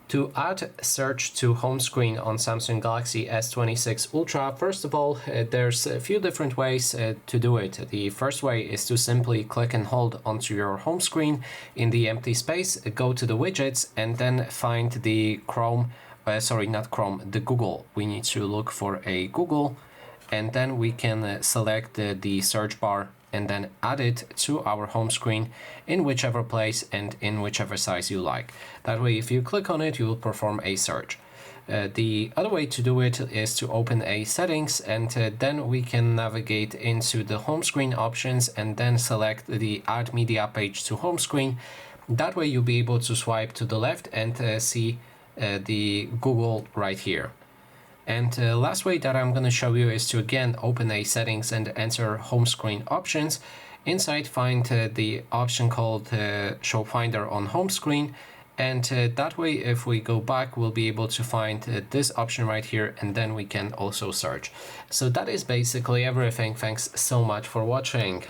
To add search to home screen on Samsung Galaxy S26 Ultra, first of all, there's a few different ways to do it. The first way is to simply click and hold onto your home screen in the empty space, go to the widgets, and then find the the Google. We need to look for a Google, and then we can select the search bar and then add it to our home screen in whichever place and in whichever size you like. That way, if you click on it, you will perform a search. The other way to do it is to open a settings, and then we can navigate into the home screen options and then select the add media page to home screen. That way you'll be able to swipe to the left and see the Google right here. And the last way that I'm going to show you is to again open a settings and enter home screen options. Inside, find the option called show finder on home screen, and that way if we go back we'll be able to find this option right here, and then we can also search. So that is basically everything. Thanks so much for watching.